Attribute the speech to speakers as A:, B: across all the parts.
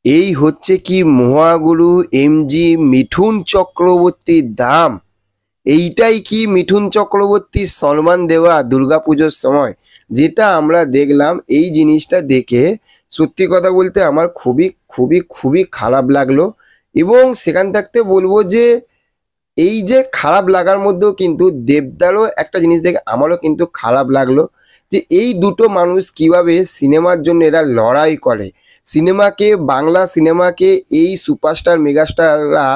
A: এই হচ্ছে কি মহাগুরু এমজি মিঠুন চক্রবর্তীর দাম। এইটাই কি মিঠুন চক্রবর্তীর সম্মান দেওয়া দুর্গাপুজোর সময়? যেটা আমরা দেখলাম, এই জিনিসটা দেখে সত্যি কথা বলতে আমার খুবই খুবই খুবই খারাপ লাগলো। এবং সেখান থাকতে বলবো যে এই যে খারাপ লাগার মধ্যেও কিন্তু দেবদারও একটা জিনিস দেখে আমারও কিন্তু খারাপ লাগলো, যে এই দুটো মানুষ কিভাবে সিনেমার জন্য এরা লড়াই করে। সিনেমাকে, বাংলা সিনেমাকে এই সুপারস্টার মেগাস্টাররা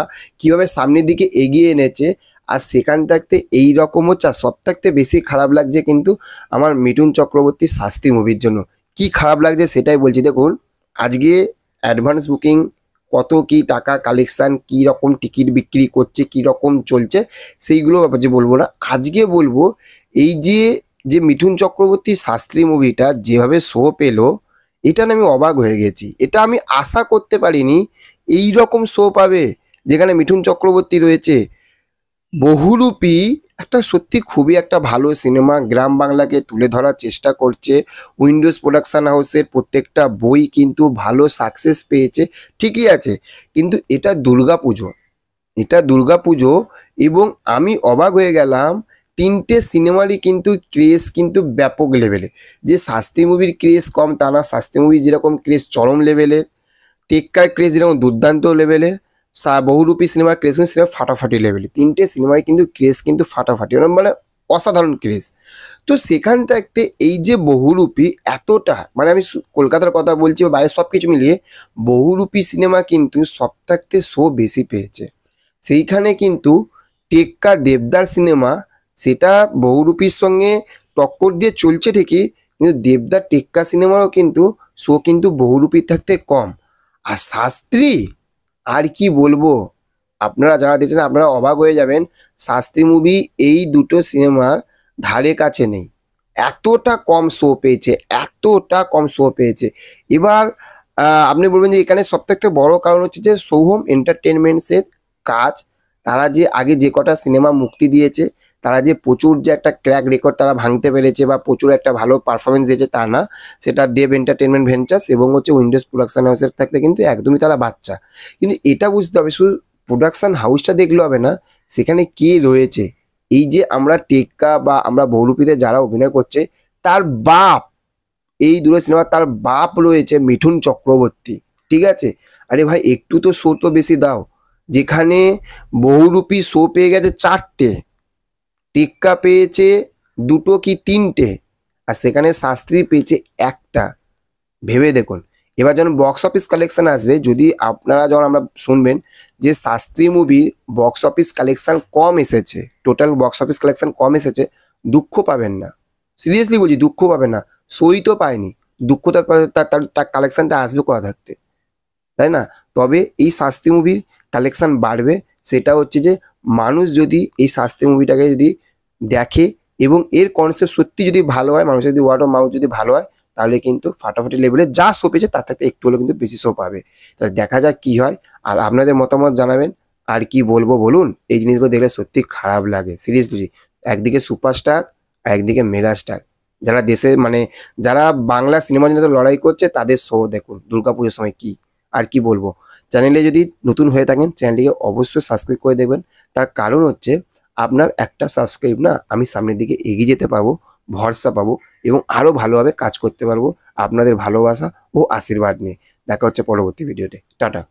A: কিভাবে সামনের দিকে এগিয়ে এনেছে। আর সেখান থাকতে এই রকম হচ্ছে। আর সব থাকতে বেশি খারাপ লাগছে কিন্তু আমার মিঠুন চক্রবর্তীর শাস্তি মুভির জন্য। কি খারাপ লাগছে সেটাই বলছি। দেখুন, আজকে অ্যাডভান্স বুকিং কত কি টাকা কালেকশন, কি রকম টিকিট বিক্রি করছে, কি রকম চলছে, সেইগুলো ব্যাপার যে বলবো না। আজকে বলবো এই যে যে মিঠুন চক্রবর্তীর শাস্ত্রী মুভিটা যেভাবে শো পেলো, এটা না আমি অবাক হয়ে গেছি। এটা আমি আশা করতে পারিনি এই রকম শো পাবে, যেখানে মিঠুন চক্রবর্তী রয়েছে। বহুরূপী একটা সত্যি খুবই একটা ভালো সিনেমা, গ্রাম বাংলাকে তুলে ধরার চেষ্টা করছে। উইন্ডোজ প্রোডাকশন হাউসের প্রত্যেকটা বই কিন্তু ভালো সাকসেস পেয়েছে, ঠিকই আছে। কিন্তু এটা দুর্গাপুজো, এটা দুর্গাপুজো। এবং আমি অবাক হয়ে গেলাম, তিনটে সিনেমারই কিন্তু ক্রেজ কিন্তু ব্যাপক লেভেলে। যে শাস্তি মুভির ক্রেজ কম তা না, শাস্তি মুভি যেরকম ক্রেজ চরম লেভেলের, টেক্কার ক্রেজ যেরকম দুর্দান্ত লেভেলের, বহুরূপী সিনেমার ক্রেজ কিন্তু সেটা ফাটাফাটি লেভেলে। তিনটে সিনেমায় কিন্তু ক্রেজ কিন্তু ফাটাফাটি, মানে অসাধারণ ক্রেজ। তো সেখান থাকতে এই যে বহুরূপী এতটা, মানে আমি কলকাতার কথা বলছি বা বাইরে সব কিছু মিলিয়ে, বহুরূপী সিনেমা কিন্তু সব থাকতে শো বেশি পেয়েছে। সেইখানে কিন্তু টেক্কা দেবদার সিনেমা, সেটা বহুরূপীর সঙ্গে টক্কর দিয়ে চলছে ঠিকই, কিন্তু দেবদার টেক্কা সিনেমারও কিন্তু শো কিন্তু বহুরূপীর থাকতে কম। আর শাস্ত্রী, আর কি বলবো, আপনারা যারা দেখছেন আপনারা অবাক হয়ে যাবেন। শাস্ত্রী মুভি এই দুটো সিনেমার ধারে কাছে নেই, এতটা কম শো পেয়েছে, এতটা কম শো পেয়েছে। এবার আপনি বলবেন যে এখানে সব থেকে বড় কারণ হচ্ছে যে সোহম এন্টারটেনমেন্টসের কাজ। তারা যে আগে যে কটা সিনেমা মুক্তি দিয়েছে, তারা যে প্রচুর যে একটা ক্র্যাক রেকর্ড তারা ভাঙতে পেরেছে বা প্রচুর একটা ভালো পারফরমেন্স দিয়েছে তা না, সেটা দেব এন্টারটেনমেন্ট ভেঞ্চার্স এবং হচ্ছে উইন্ডোজ প্রোডাকশন হাউসের থাকতে কিন্তু একদমই তারা বাচ্চা। কিন্তু এটা বুঝতে হবে, শুধু প্রোডাকশন হাউসটা দেখলে হবে না, সেখানে কে রয়েছে। এই যে আমরা টেক্কা বা আমরা বহুরূপীতে যারা অভিনয় করছে, তার বাপ, এই দুটো সিনেমা তার বাপ রয়েছে মিঠুন চক্রবর্তী, ঠিক আছে। আরে ভাই একটু তো শো তো বেশি দাও। যেখানে বহুরূপী শো পেয়ে গেছে চারটে, টেক্কা পেয়েছে দুটো কি তিনটে, আর সেখানে শাস্ত্রী পেয়েছে একটা। ভেবে দেখুন, এবার যখন বক্স অফিস কালেকশন আসবে, যদি আপনারা যখন আমরা শুনবেন যে শাস্ত্রী মুভির বক্স অফিস কালেকশন কম এসেছে, টোটাল বক্স অফিস কালেকশন কম এসেছে, দুঃখ পাবেন না। সিরিয়াসলি বলছি, দুঃখ পাবেন না। সই তো পায়নি, দুঃখ তো তার কালেকশনটা আসবে কোথা থাকতে, তাই না? তবে এই শাস্তি মুভির কালেকশন বাড়বে, সেটা হচ্ছে যে মানুষ যদি এই শাস্তি মুভিটাকে যদি দেখে এবং এর কনসেপ্ট সত্যি যদি ভালো হয়, মানুষের যদি ওয়ার্ড অফ মাউথ যদি ভালো হয়, তাহলে কিন্তু ফাটাফাটি লেভেলে যা শো পেয়েছে তার থেকে একটু হলেও কিন্তু বেশি শো পাবে। তাহলে দেখা যাক কি হয়। আর আপনাদের মতামত জানাবেন। আর কি বলবো বলুন, এই জিনিসগুলো দেখলে সত্যি খারাপ লাগে সিরিয়াসলি। একদিকে সুপারস্টার আর একদিকে মেগাস্টার, যারা দেশে মানে যারা বাংলা সিনেমার জন্য লড়াই করছে, তাদের শো দেখুন দুর্গাপুজোর সময়। কি আর কি বলবো। চ্যানেলে যদি নতুন হয়ে থাকেন, চ্যানেলটিকে অবশ্যই সাবস্ক্রাইব করে দেখবেন। তার কারণ হচ্ছে আপনার একটা সাবস্ক্রাইব না, আমি সামনের দিকে এগিয়ে যেতে পারবো, ভরসা পাবো এবং আরও ভালোভাবে কাজ করতে পারবো আপনাদের ভালোবাসা ও আশীর্বাদ নিয়ে। দেখা হচ্ছে পরবর্তী ভিডিওতে। টাটা।